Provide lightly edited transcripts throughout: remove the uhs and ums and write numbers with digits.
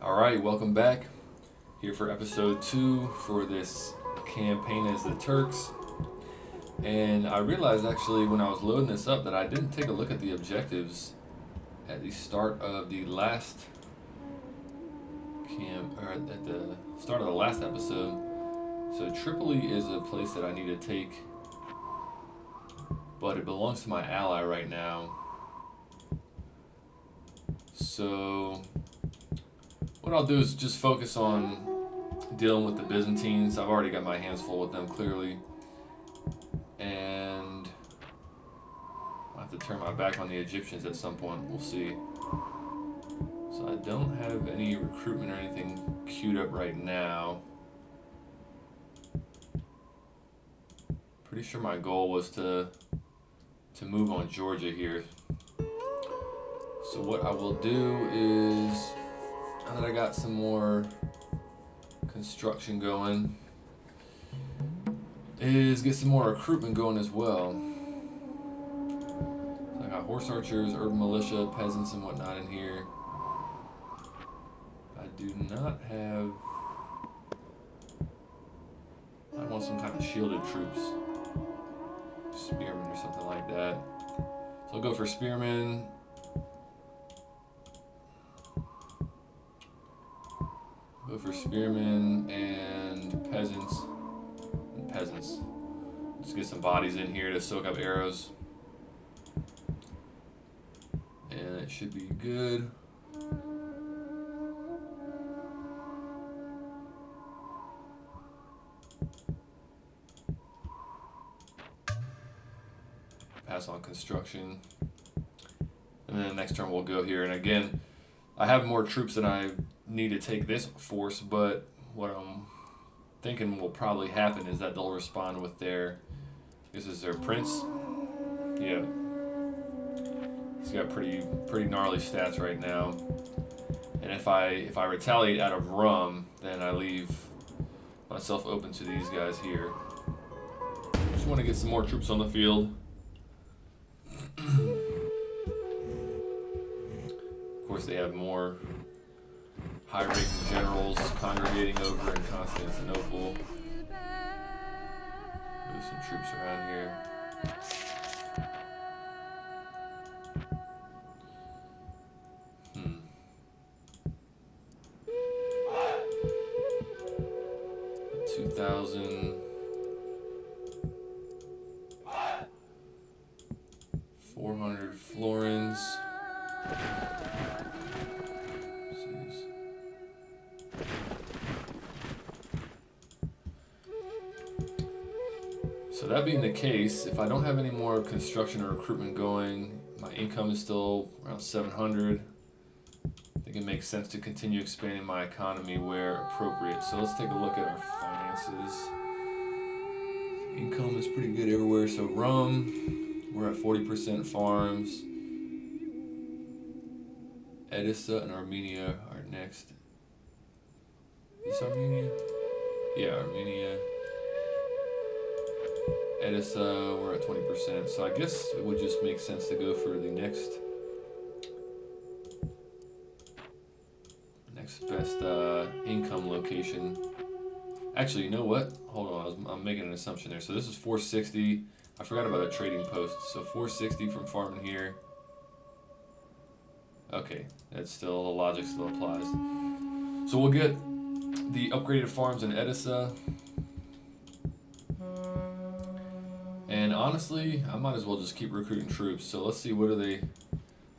Alright, welcome back. Here for episode 2 for this campaign as the Turks. And I realized actually when I was loading this up that I didn't take a look at the objectives at the start of the last at the start of the last episode. So Tripoli is a place that I need to take, but it belongs to my ally right now. So what I'll do is just focus on dealing with the Byzantines. I've already got my hands full with them, clearly. And I'll have to turn my back on the Egyptians at some point. We'll see. So I don't have any recruitment or anything queued up right now. Pretty sure my goal was to move on Georgia here. So what I will do is, now that I got some more construction going, is get some more recruitment going as well. So I got horse archers, urban militia, peasants and whatnot in here. I do not have, I want some kind of shielded troops. Spearmen or something like that. So I'll go for spearmen. Go for spearmen and peasants. Just get some bodies in here to soak up arrows. And it should be good. Pass on construction. And then the next turn we'll go here. And again, I have more troops than I need to take this force, but what I'm thinking will probably happen is that they'll respond with their, this is their prince. Yeah. He's got pretty gnarly stats right now. And if I retaliate out of rum, then I leave myself open to these guys here. Just want to get some more troops on the field. Of course, they have more high-ranking generals congregating over in Constantinople. Move some troops around here. Hmm. 2,000. 400 florins. So that being the case, if I don't have any more construction or recruitment going, my income is still around 700. I think it makes sense to continue expanding my economy where appropriate. So let's take a look at our finances. Income is pretty good everywhere. So rum, we're at 40% farms. Edessa and Armenia are next. Is this Armenia? Yeah, Armenia. Edessa, we're at 20%. So I guess it would just make sense to go for the next best income location. Actually, you know what? Hold on, I'm making an assumption there. So this is 460. I forgot about a trading post. So 460 from farming here. Okay, that's still, the logic still applies. So we'll get the upgraded farms in Edessa. And honestly, I might as well just keep recruiting troops. So let's see, what are they?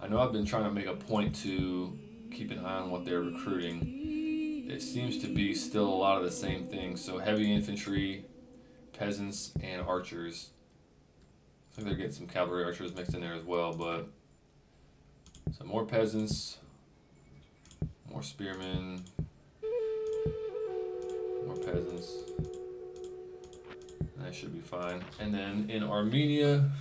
I know I've been trying to make a point to keep an eye on what they're recruiting. It seems to be still a lot of the same things. So heavy infantry, peasants, and archers. Looks like they're getting some cavalry archers mixed in there as well, but so more peasants, more spearmen, more peasants. That should be fine. And then in Armenia,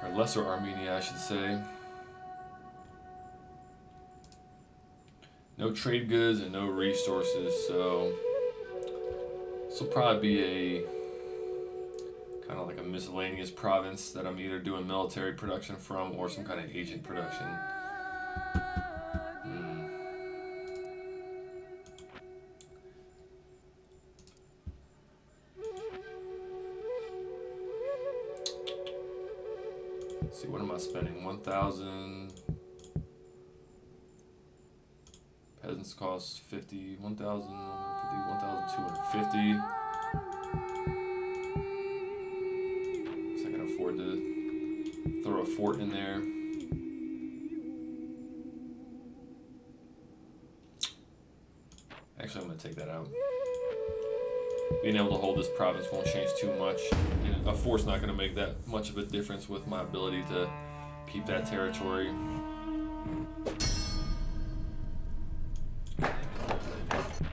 or Lesser Armenia, I should say, no trade goods and no resources, so this will probably be a kind of like a miscellaneous province that I'm either doing military production from or some kind of agent production. Let's see, what am I spending? 1,000. Peasants cost 50, 1,050, 1,250. So I can afford to throw a fort in there. Actually, I'm going to take that out. Being able to hold this province won't change too much. And a fort's not going to make that much of a difference with my ability to keep that territory. Got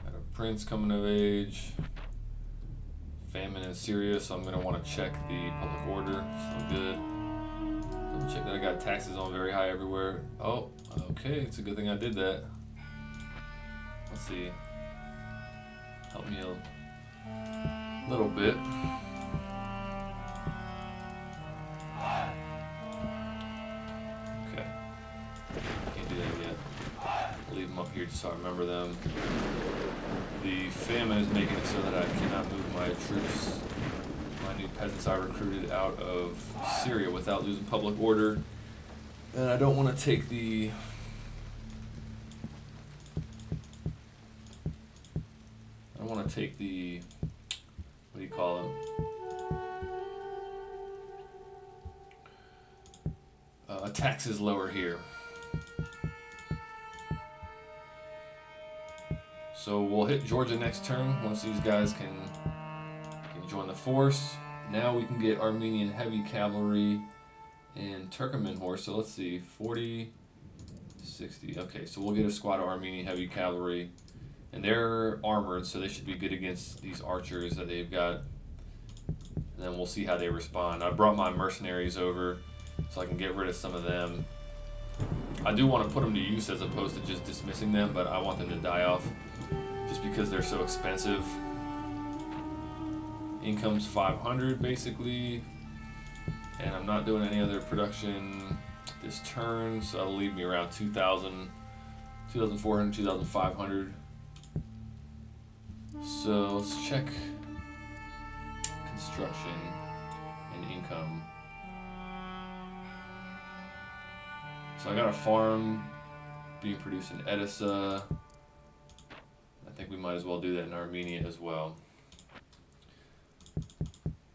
a prince coming of age. Famine in Syria, so I'm going to want to check the public order. So good. Double check that I got taxes on very high everywhere. Oh, okay. It's a good thing I did that. Let's see. Help me a little bit. Okay. Can't do that yet. I'll leave them up here just so I remember them. The famine is making it so that I cannot move my troops, my new peasants I recruited out of Syria without losing public order. And I don't want to take the... what do you call them? Taxes lower here. So we'll hit Georgia next turn once these guys can join the force. Now we can get Armenian heavy cavalry and Turkoman horse. So let's see, 40, 60. Okay, so we'll get a squad of Armenian heavy cavalry. And they're armored, so they should be good against these archers that they've got. And then we'll see how they respond. I brought my mercenaries over so I can get rid of some of them. I do want to put them to use as opposed to just dismissing them, but I want them to die off just because they're so expensive. Income's 500 basically, and I'm not doing any other production this turn, so that'll leave me around 2,000, 2,400, 2,500. So let's check construction and income. So I got a farm being produced in Edessa. I think we might as well do that in Armenia as well.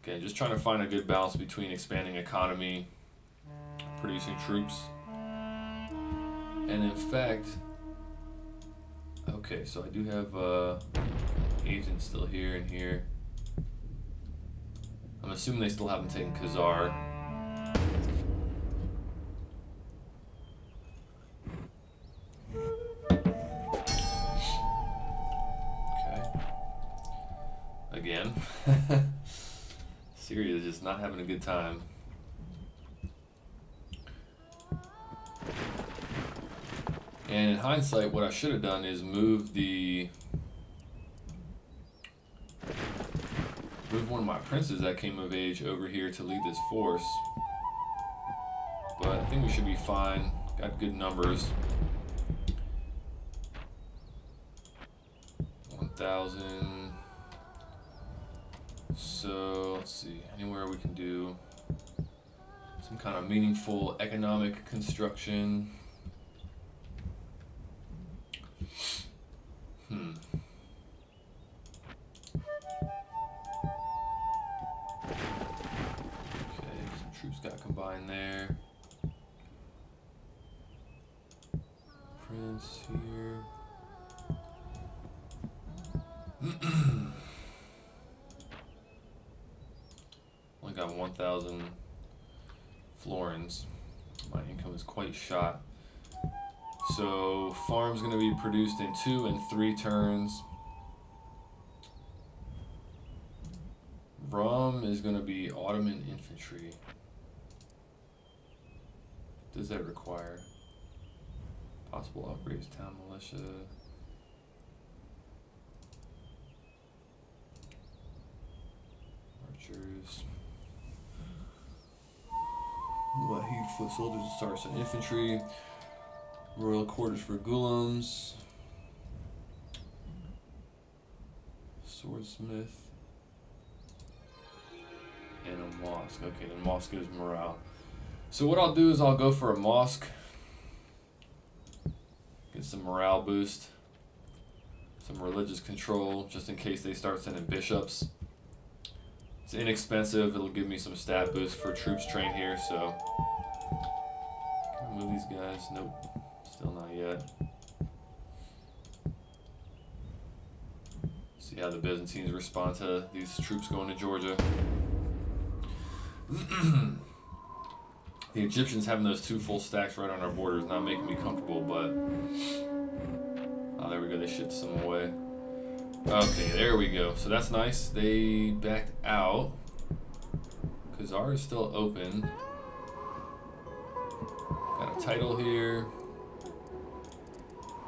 Okay, just trying to find a good balance between expanding economy, producing troops, and in fact, okay, so I do have agents still here and here. I'm assuming they still haven't taken Khazar. Okay. Again. Syria is just not having a good time. And in hindsight, what I should have done is move one of my princes that came of age over here to lead this force. But I think we should be fine. Got good numbers. 1,000. So let's see, anywhere we can do some kind of meaningful economic construction. Got combined there. Prince here. Only got 1,000 florins. My income is quite shot. So farm's going to be produced in 2 and 3 turns. Rum is going to be Ottoman infantry. Does that require possible upgrades? Town militia. Archers. Wahid foot soldiers, Saracen infantry, royal quarters for Ghulams, swordsmith, and a mosque. Okay, the mosque is morale. So what I'll do is I'll go for a mosque, get some morale boost, some religious control, just in case they start sending bishops. It's inexpensive, it'll give me some stat boost for troops trained here, so. Can I move these guys? Nope, still not yet. See how the Byzantines respond to these troops going to Georgia. The Egyptians having those 2 full stacks right on our border is not making me comfortable, but. Oh, there we go, they shipped some away. Okay, there we go. So that's nice. They backed out. Khazar is still open. Got a title here.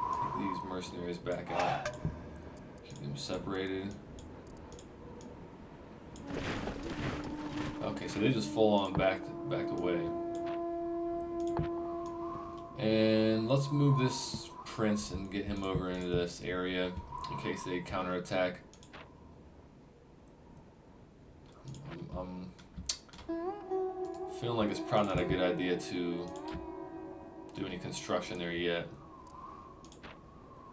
Take these mercenaries back out. Keep them separated. Okay, so they just full on backed away. And let's move this prince and get him over into this area in case they counterattack. I'm feeling like it's probably not a good idea to do any construction there yet.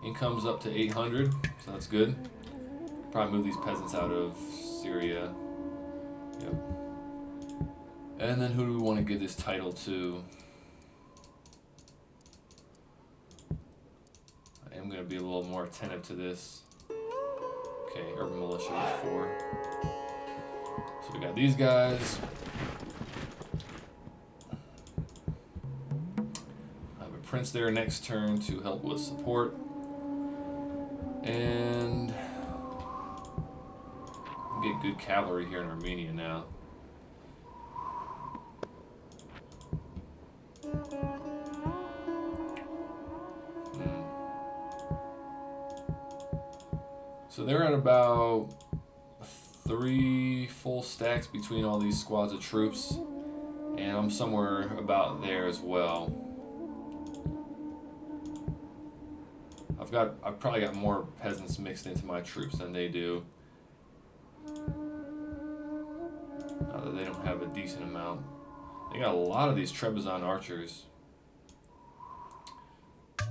Income's up to 800, so that's good. Probably move these peasants out of Syria. Yep. And then who do we want to give this title to? I am going to be a little more attentive to this. Okay, urban militia is 4. So we got these guys. I have a prince there next turn to help with support. And get good cavalry here in Armenia now. So they're at about 3 full stacks between all these squads of troops, and I'm somewhere about there as well. I've probably got more peasants mixed into my troops than they do. Not that they don't have a decent amount. They got a lot of these Trebizond archers.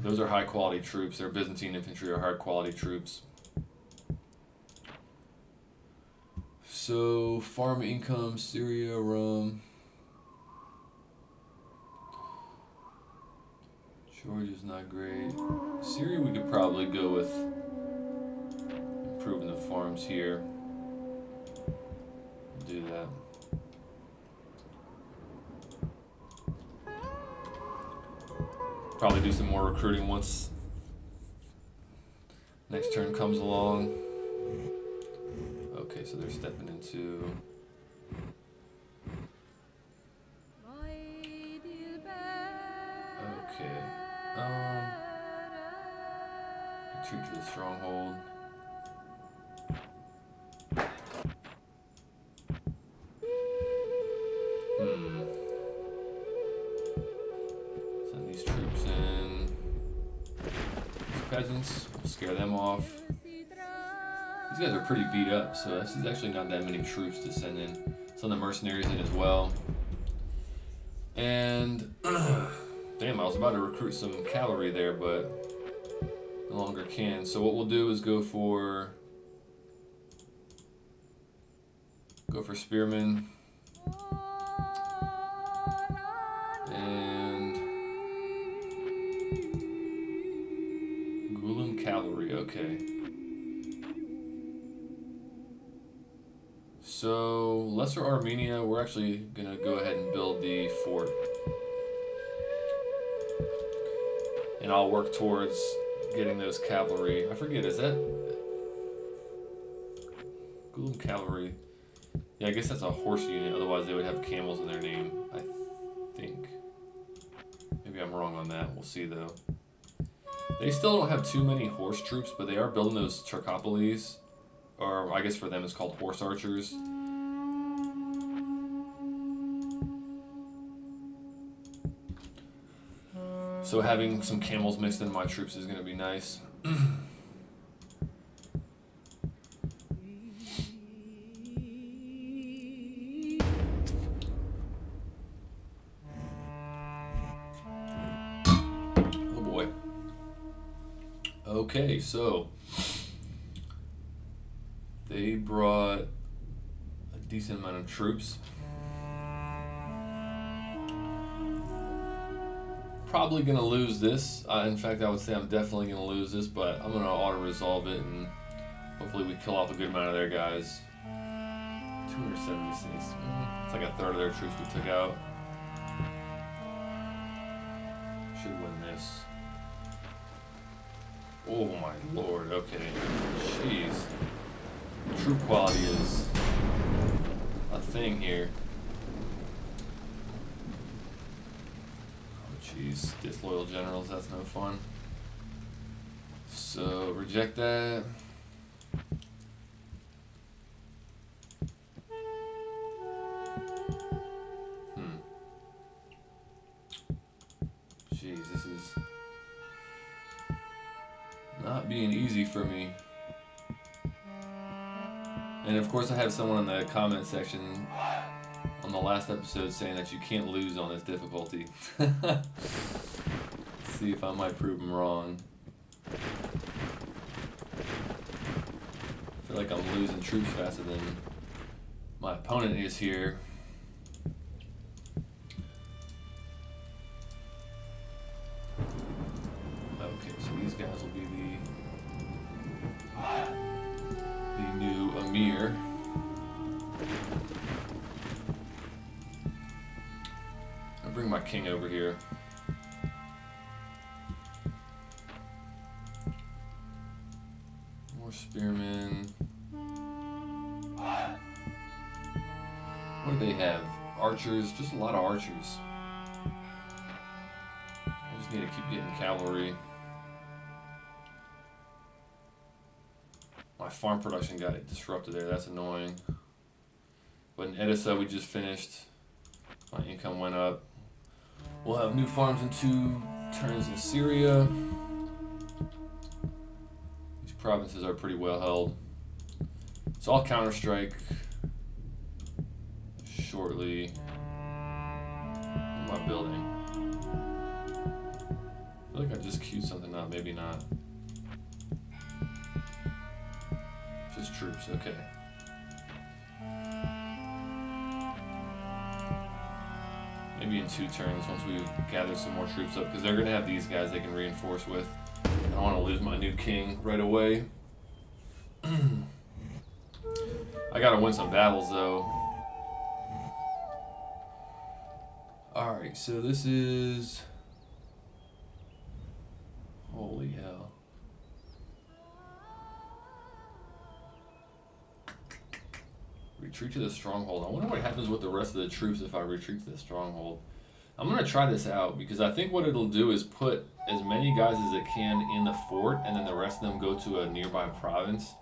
Those are high quality troops. Their Byzantine infantry are high quality troops. So, farm income, Syria, Rome. Georgia's not great. Syria, we could probably go with improving the farms here. Do that. Probably do some more recruiting once next turn comes along. Okay, so they're stepping into. Okay. Retreat to the stronghold. Send these troops in. These peasants, we'll scare them off. These guys are pretty beat up, so this is actually not that many troops to send in. Send the mercenaries in as well. And damn, I was about to recruit some cavalry there, but no longer can. So what we'll do is go for spearmen and Gulam cavalry. Okay. So Lesser Armenia, we're actually gonna go ahead and build the fort. And I'll work towards getting those cavalry. I forget, is that Gulam cavalry? Yeah, I guess that's a horse unit, otherwise they would have camels in their name, I think. Maybe I'm wrong on that, we'll see though. They still don't have too many horse troops, but they are building those Turkopolis, or I guess for them it's called horse archers. So having some camels mixed in my troops is going to be nice. Oh boy. Okay, so they brought a decent amount of troops. Probably going to lose this. In fact, I would say I'm definitely going to lose this, but I'm going to auto-resolve it, and hopefully we kill off a good amount of their guys. 276. It's like a third of their troops we took out. Should win this. Oh my lord, okay. Jeez. Troop quality is a thing here. Jeez, disloyal generals, that's no fun. So, reject that. Jeez, this is not being easy for me. And of course I have someone in the comment section on the last episode saying that you can't lose on this difficulty. Let's see if I might prove them wrong. I feel like I'm losing troops faster than my opponent is here. Okay, so these guys will be the new Emir. I'll bring my king over here. More spearmen. What do they have? Archers, just a lot of archers. I just need to keep getting cavalry. My farm production got disrupted there, that's annoying. But in Edessa we just finished. My income went up. We'll have new farms in 2 turns in Syria. These provinces are pretty well held. So I'll counter-strike shortly. What am I building? I feel like I just queued something up, maybe not. Just troops, okay. Maybe in 2 turns once we gather some more troops up, because they're going to have these guys they can reinforce with. I don't want to lose my new king right away. I got to win some battles though. Alright, so this is... Holy hell. Retreat to the stronghold. I wonder what happens with the rest of the troops if I retreat to the stronghold. I'm going to try this out because I think what it'll do is put as many guys as it can in the fort and then the rest of them go to a nearby province.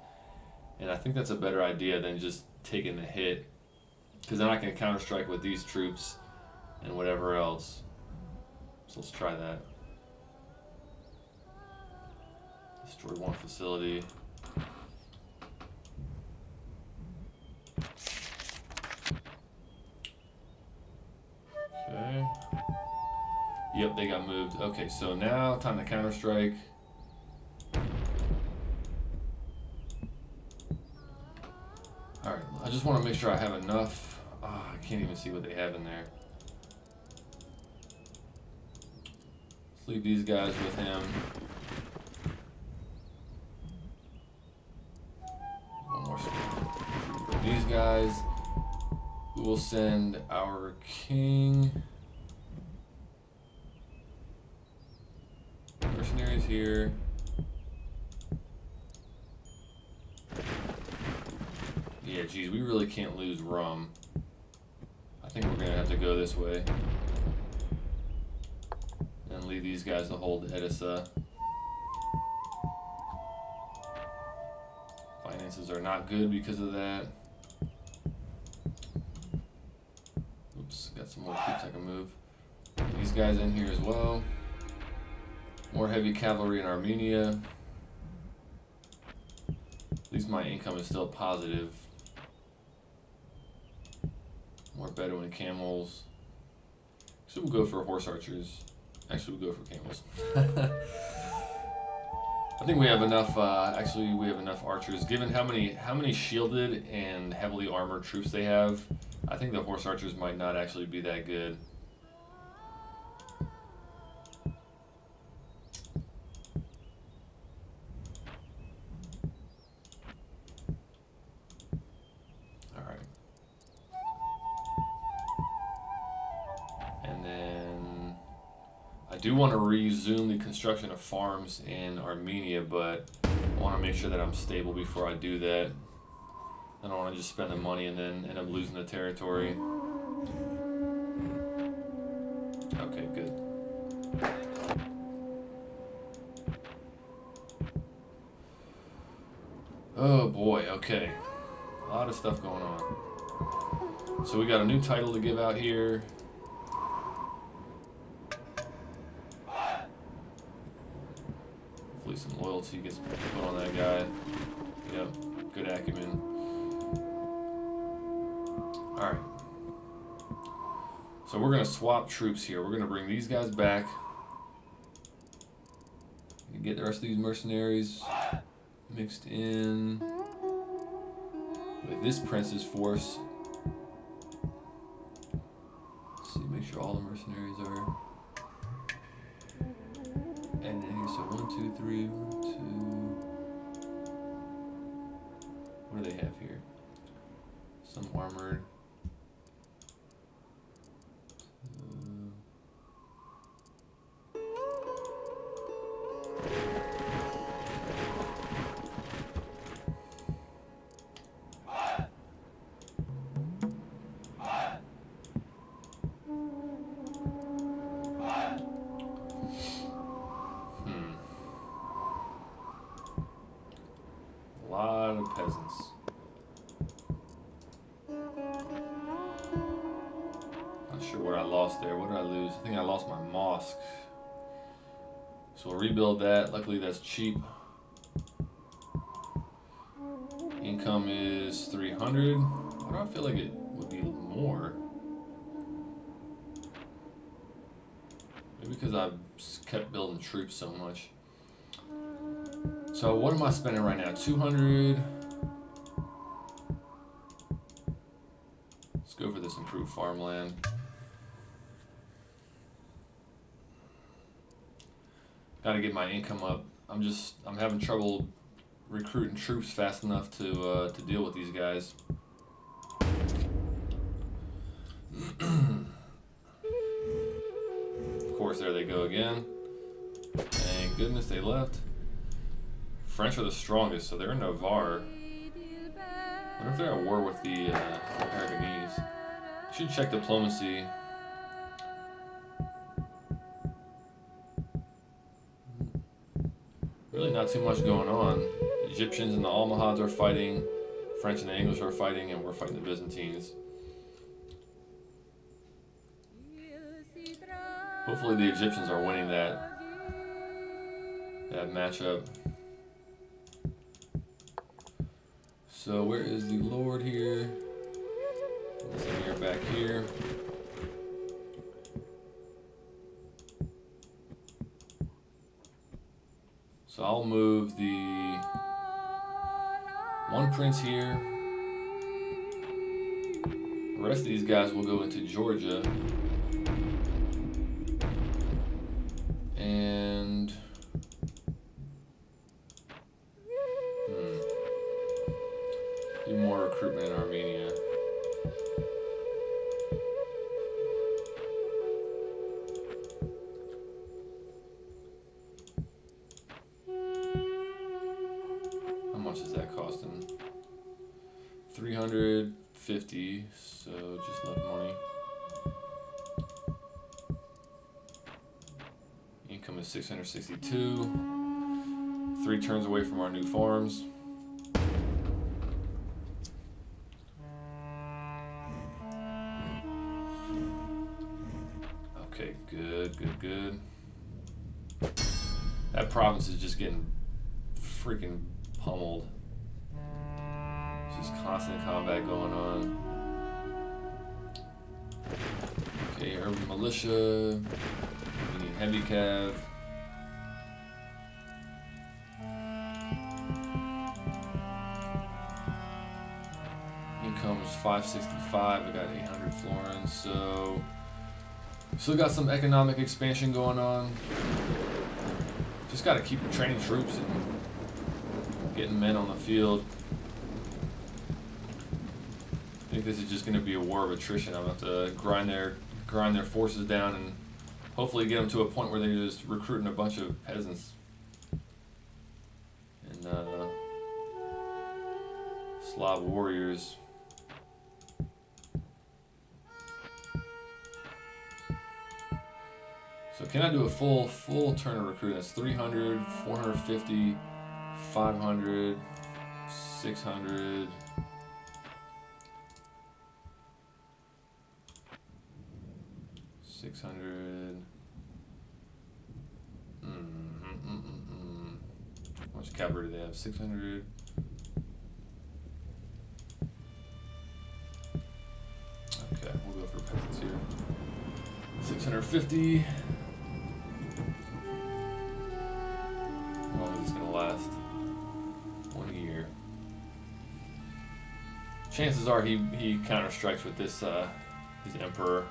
And I think that's a better idea than just taking the hit, because then I can counter-strike with these troops and whatever else. So let's try that. Destroy 1 facility. Okay. Yep, they got moved. Okay, so now time to counter-strike. Alright, I just want to make sure I have enough. Oh, I can't even see what they have in there. Let's leave these guys with him. One more for these guys. We will send our king. Mercenaries here. Yeah, geez, we really can't lose Rum. I think we're gonna have to go this way. And leave these guys to hold Edessa. Finances are not good because of that. Oops, got some more troops I can move. These guys in here as well. More heavy cavalry in Armenia. At least my income is still positive. More Bedouin camels. So we'll go for horse archers. Actually, we'll go for camels. I think we have enough. Actually, we have enough archers. Given how many shielded and heavily armored troops they have, I think the horse archers might not actually be that good. All right. And then I do want to resume the construction of farms in Armenia, but I want to make sure that I'm stable before I do that. I don't want to just spend the money and then end up losing the territory. Okay, good. Oh boy, okay. A lot of stuff going on. So we got a new title to give out here. Hopefully some loyalty gets put on that guy. Yep, good acumen. Alright. So we're going to swap troops here. We're going to bring these guys back. And get the rest of these mercenaries mixed in with this prince's force. Let's see, make sure all the mercenaries are. And then here, so 1, 2, 3, 1, 2. What do they have here? Some armored. A lot of peasants. Not sure what I lost there. What did I lose? I think I lost my mosque. So we'll rebuild that. Luckily that's cheap. Income is 300. Why do I feel like it would be more? Maybe because I've kept building troops so much. So what am I spending right now? 200. Let's go for this improved farmland. Got to get my income up. I'm having trouble recruiting troops fast enough to deal with these guys. Of course, there they go again. Thank goodness they left. French are the strongest, so they're in Navarre. I wonder if they're at war with the Aragonese. Should check diplomacy. Really not too much going on. The Egyptians and the Almohads are fighting. French and the English are fighting, and we're fighting the Byzantines. Hopefully the Egyptians are winning that matchup. So where is the Lord here? Let's Emir back here. So I'll move the one prince here. The rest of these guys will go into Georgia. And do more recruitment in Armenia. How much is that costing? 350, so just enough money. Income is 662. 3 turns away from our new farms. Okay, good. That province is just getting freaking pummeled. Just constant combat going on. Okay, urban militia. We need heavy cav. Income was 565. I got 800 florins, so still got some economic expansion going on. Just got to keep training troops and getting men on the field. I think this is just going to be a war of attrition. I'm going to have to grind their forces down and hopefully get them to a point where they're just recruiting a bunch of peasants and Slav warriors. So can I do a full turn of recruiting? That's 300, 450, 500, 600. How much cavalry do they have? 600. Okay, we'll go for peasants here. 650. How long is this gonna last? 1 year. Chances are he counter strikes with this his emperor.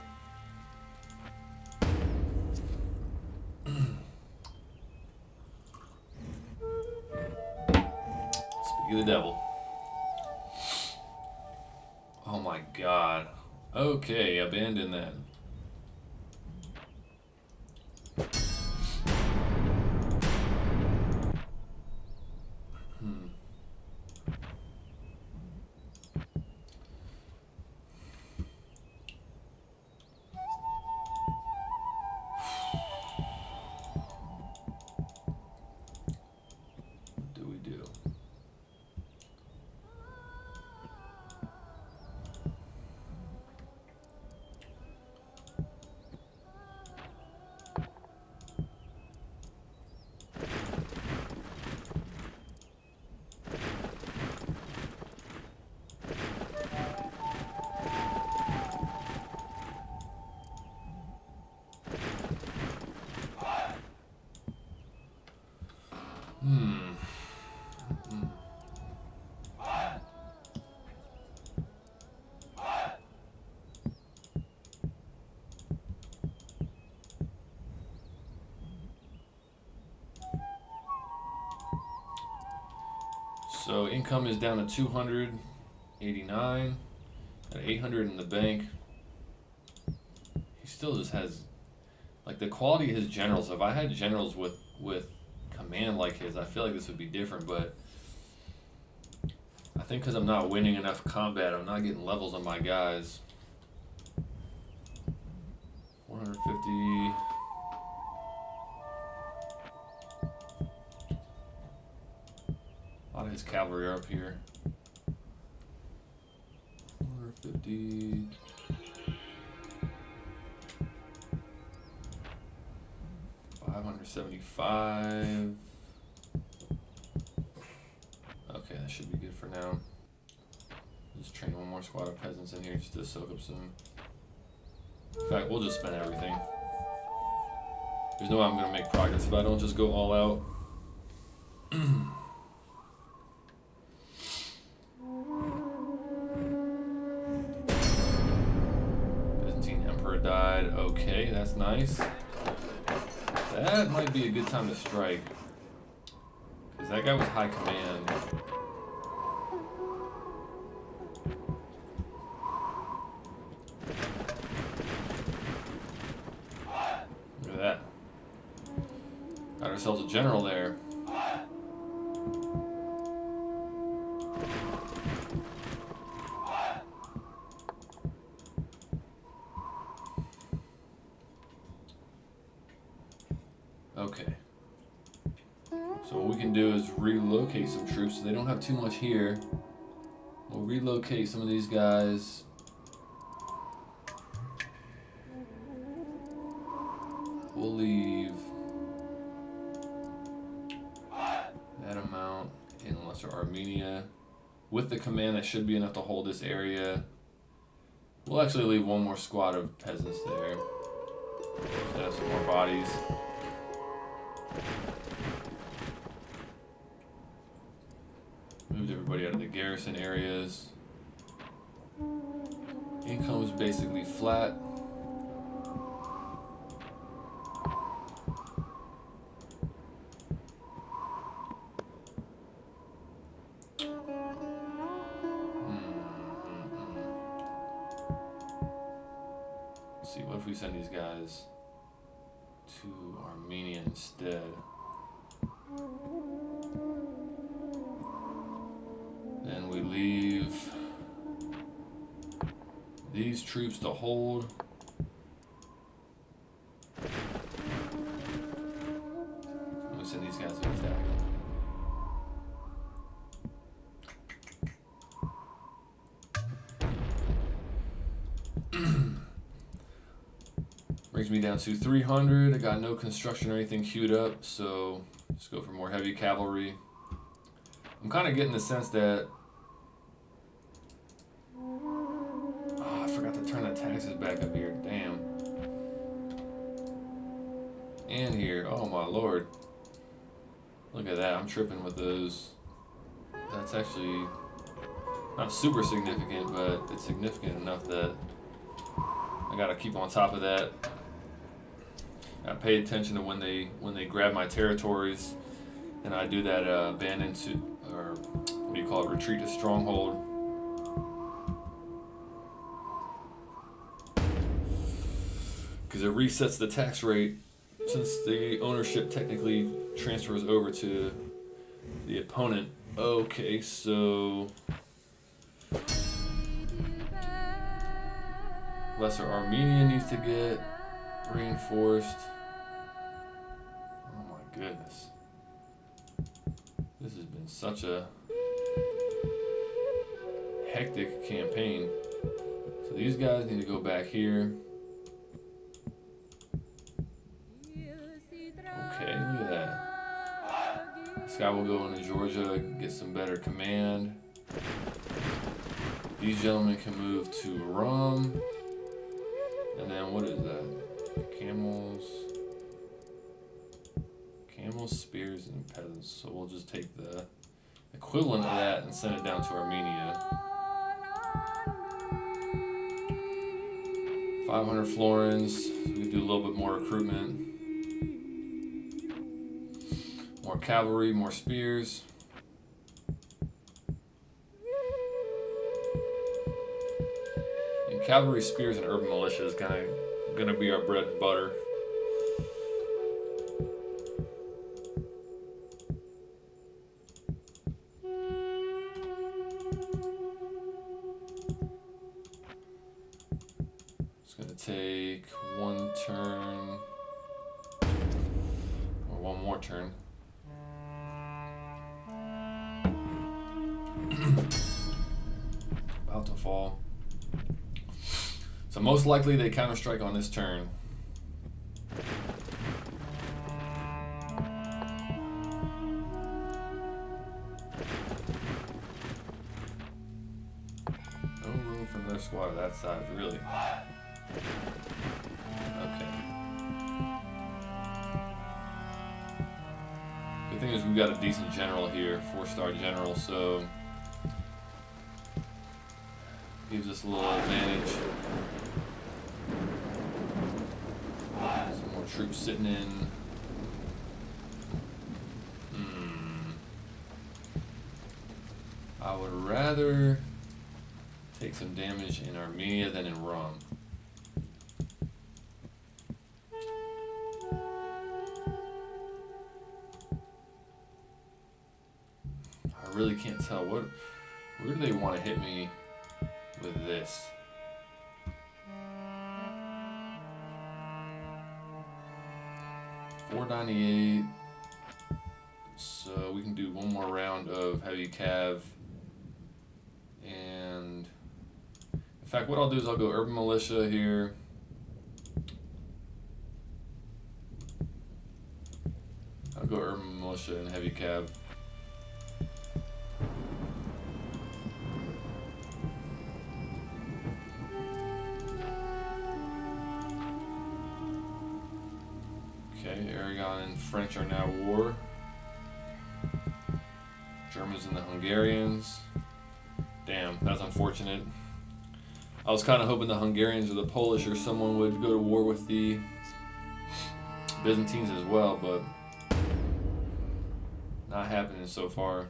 The devil. Oh my god. Okay, abandon that. What do we do? So income is down to 289. Got 800 in the bank. He still just has, like, the quality of his generals. If I had generals with command like his, I feel like this would be different, but I think because I'm not winning enough combat, I'm not getting levels on my guys. 450. A lot of his cavalry are up here. 450. $575. Okay, that should be good for now. Just train one more squad of peasants in here just to soak up some. In fact, we'll just spend everything. There's no way I'm going to make progress if I don't just go all out. Byzantine Emperor died. Okay, that's nice. That might be a good time to strike. Because that guy was high command. Look at that. Got ourselves a general there. Okay. So what we can do is relocate some troops so they don't have too much here. We'll relocate some of these guys. We'll leave Armenia. With the command, that should be enough to hold this area. We'll actually leave one more squad of peasants there. Just to have some more bodies. Moved everybody out of the garrison areas. Income's basically flat. Let's see, what if we send these guys to Armenia instead? Then we leave these troops to hold. We send these guys to attack. Brings me down to 300. I got no construction or anything queued up, so just go for more heavy cavalry. I'm kind of getting the sense that... Oh, I forgot to turn the taxes back up here. Damn. And here. Oh, my lord. Look at that. I'm tripping with those. That's actually not super significant, but it's significant enough that I got to keep on top of that. I pay attention to when they grab my territories, and I do that abandon to, or what do you call it, retreat to stronghold. Because it resets the tax rate since the ownership technically transfers over to the opponent. Okay, so Lesser Armenia needs to get reinforced. Oh my goodness. This has been such a hectic campaign. So these guys need to go back here. Okay, look at that. This guy will go into Georgia, get some better command. These gentlemen can move to Rum. And then what is that? Camels, spears, and peasants. So we'll just take the equivalent of that and send it down to Armenia. 500 florins. So we do a little bit more recruitment. More cavalry, more spears. And cavalry, spears, and urban militia is gonna be our bread and butter. It's gonna take one turn, or one more turn. About to fall. So most likely they counter-strike on this turn. No room for another squad of that size, really. Okay. Good thing is we've got a decent general here, 4-star general, so gives us a little advantage. Some more troops sitting in. I would rather take some damage in Armenia than in Rum. I really can't tell. Where do they want to hit me with this? $498. So we can do one more round of heavy cav. And in fact, what I'll do is I'll go urban militia here. I'll go urban militia and heavy cav. Okay, Aragon and French are now at war. Germans and the Hungarians. Damn, that's unfortunate. I was kind of hoping the Hungarians or the Polish or someone would go to war with the Byzantines as well, but not happening so far.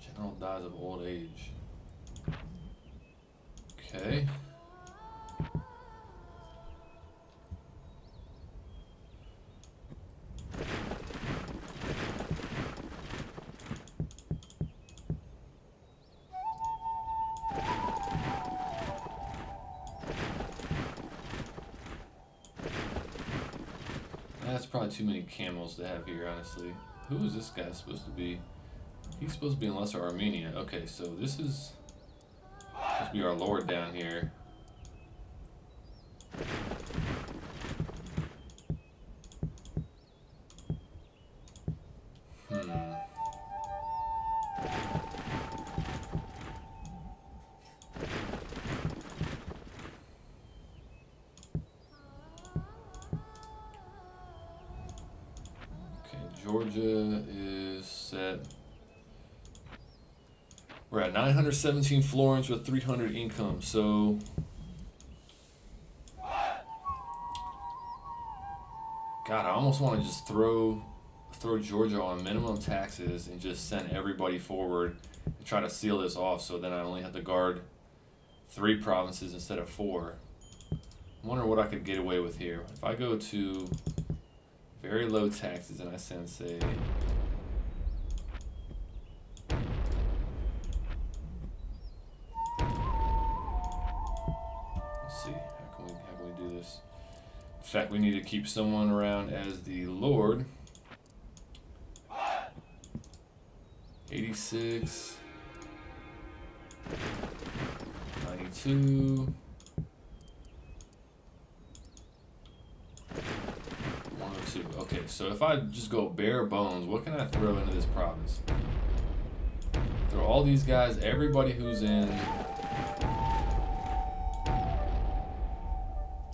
General dies of old age. Okay. That's probably too many camels to have here, honestly. Who is this guy supposed to be? He's supposed to be in Lesser Armenia. Okay, so this is supposed to be our lord down here. Georgia is set. We're at 917 florins with 300 income, so God, I almost want to just throw Georgia on minimum taxes and just send everybody forward and try to seal this off, so then I only have to guard 3 provinces instead of 4. I wonder what I could get away with here. If I go to very low taxes and I send, say, let's see, how can we do this? In fact, we need to keep someone around as the Lord. 86, 92, 102. Okay, so if I just go bare bones, what can I throw into this province? Throw all these guys, everybody who's in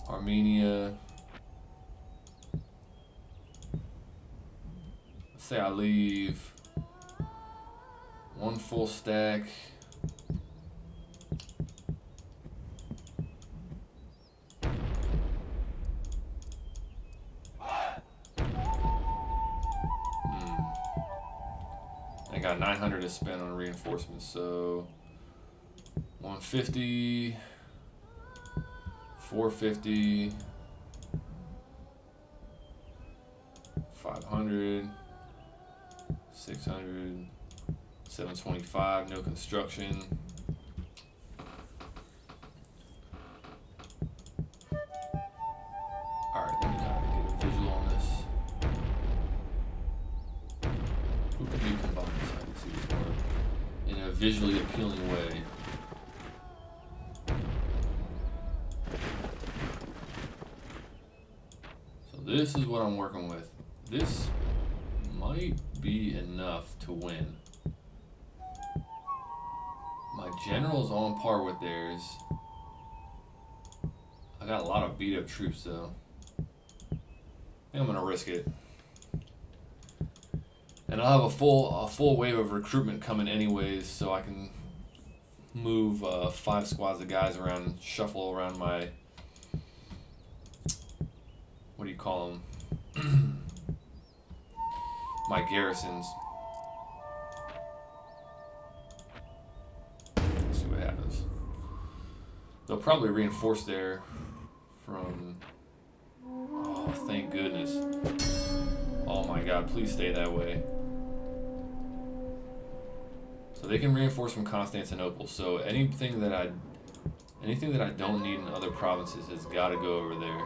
Armenia. Let's say I leave 1 full stack. I got 900 to spend on reinforcements, so 150, 450, 500, 600, 725, no construction. Alright, let me kind of get a visual on this. Who could be combined so I can see this work in a visually appealing way? So this is what I'm working with. This might be enough to win. My general's on par with theirs. I got a lot of beat up troops though. I think I'm gonna risk it. And I'll have a full wave of recruitment coming anyways, so I can move 5 squads of guys around and shuffle around my, what do you call them? My garrisons. Let's see what happens. They'll probably reinforce there from, oh, thank goodness. Oh my God, please stay that way. So they can reinforce from Constantinople. So anything that I don't need in other provinces has got to go over there.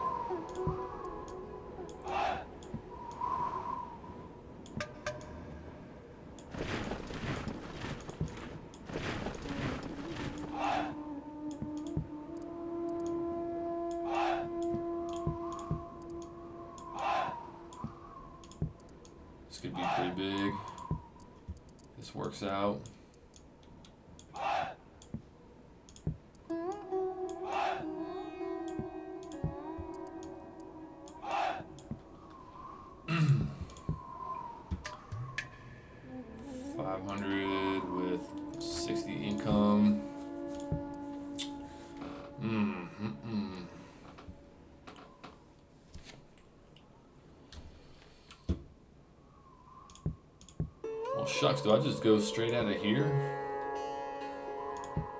This could be pretty big. This works out. shucks, do I just go straight out of here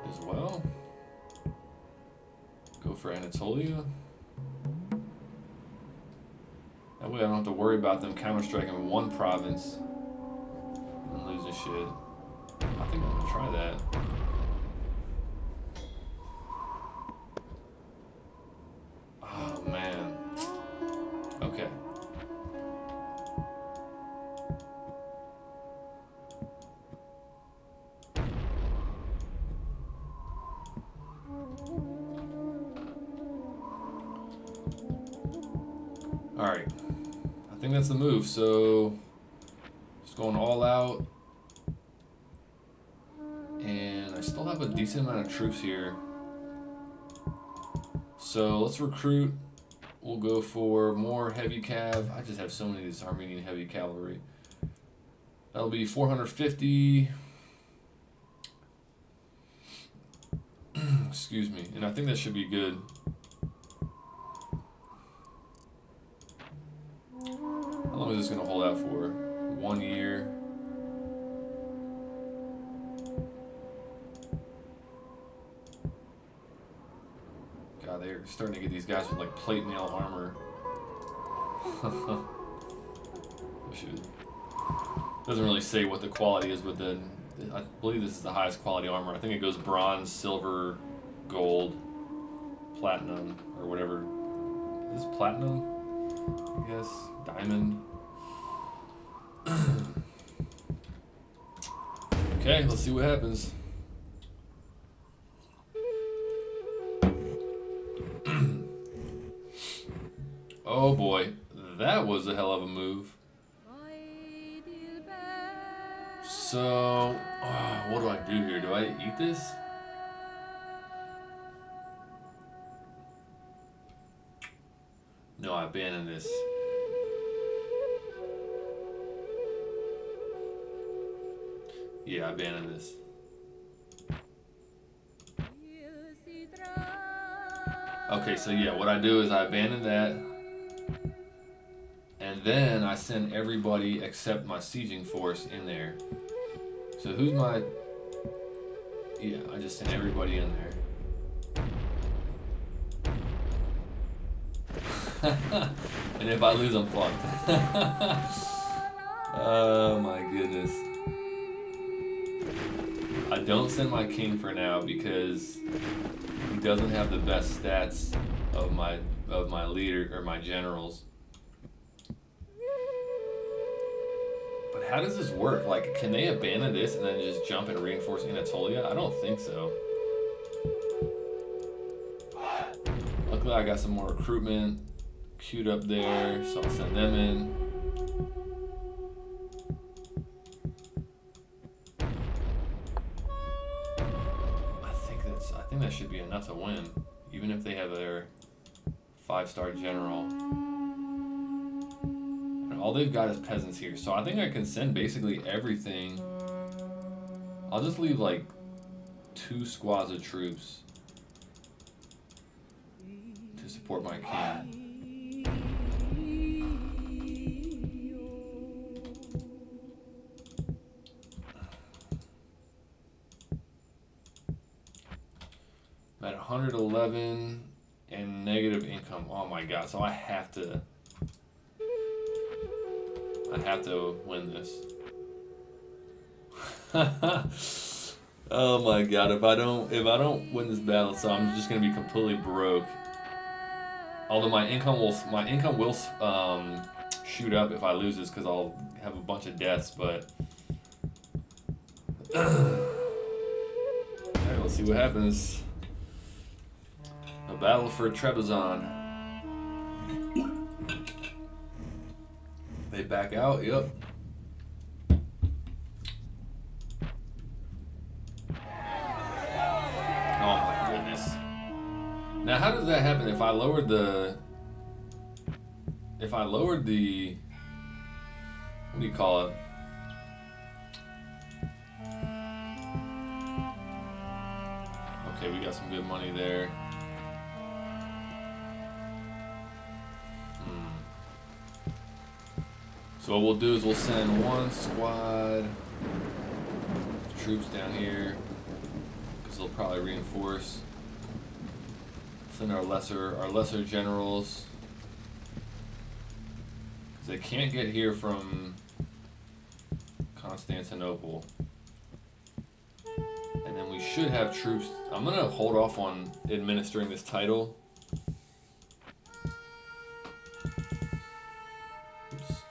as well? Go for Anatolia. That way I don't have to worry about them counter-striking one province and losing shit. I think I'm gonna try that. Oh man. Okay. Alright. I think that's the move, so just going all out. And I still have a decent amount of troops here. So let's recruit. We'll go for more heavy cav. I just have so many of these Armenian heavy cavalry. That'll be 450. Excuse me. And I think that should be good. How long is this going to hold out for? 1 year. God, they're starting to get these guys with like plate mail armor. Doesn't really say what the quality is, but then I believe this is the highest quality armor. I think it goes bronze, silver, gold, platinum, or whatever. Is this platinum? I guess diamond. Okay, let's see what happens. Oh boy, that was a hell of a move. So, what do I do here? Do I eat this? No, I abandon this. Yeah, I abandon this. Okay, so yeah, what I do is I abandon that. And then I send everybody except my sieging force in there. So who's my... Yeah, I just send everybody in there. And if I lose, I'm fucked. Oh my goodness. I don't send my king for now because he doesn't have the best stats of my leader or my generals. But how does this work? Like, can they abandon this and then just jump and reinforce Anatolia? I don't think so. Luckily, I got some more recruitment queued up there, so I'll send them in. I think that should be enough to win, even if they have their 5-star general. And all they've got is peasants here, so I think I can send basically everything. I'll just leave like 2 squads of troops to support my king. I'm at 111 and negative income. Oh my god! So I have to win this. Oh my god! If I don't win this battle, so I'm just gonna be completely broke. Although my income will shoot up if I lose this because I'll have a bunch of deaths. But alright, let's see what happens. A battle for Trebizond. They back out, yep. Oh my goodness. Now how does that happen if I lowered the what do you call it? Okay, we got some good money there. So what we'll do is we'll send 1 squad troops down here because they'll probably reinforce. Send our lesser generals because they can't get here from Constantinople. And then we should have troops. I'm gonna hold off on administering this title. Oops.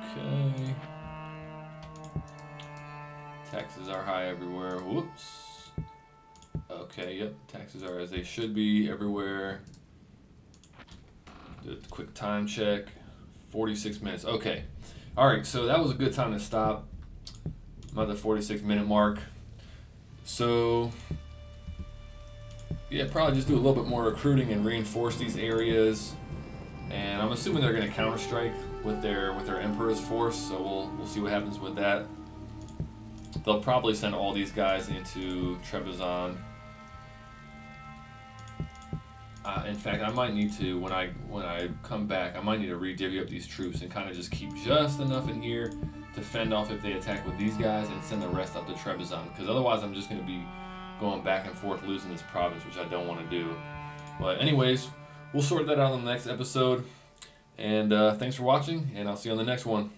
Okay. Taxes are high everywhere. Whoops. Okay, yep. Taxes are as they should be everywhere. Do a quick time check. 46 minutes. Okay. Alright, so that was a good time to stop. I'm at the 46-minute mark. So, yeah, probably just do a little bit more recruiting and reinforce these areas. And I'm assuming they're going to counter-strike with their Emperor's force, so we'll see what happens with that. They'll probably send all these guys into Trebizond. In fact, I might need to, when I come back, I might need to re-divvy up these troops and kind of just keep just enough in here to fend off if they attack with these guys and send the rest up to Trebizond. Because otherwise I'm just going to be going back and forth losing this province, which I don't want to do. But anyways, we'll sort that out in the next episode. And thanks for watching, and I'll see you on the next one.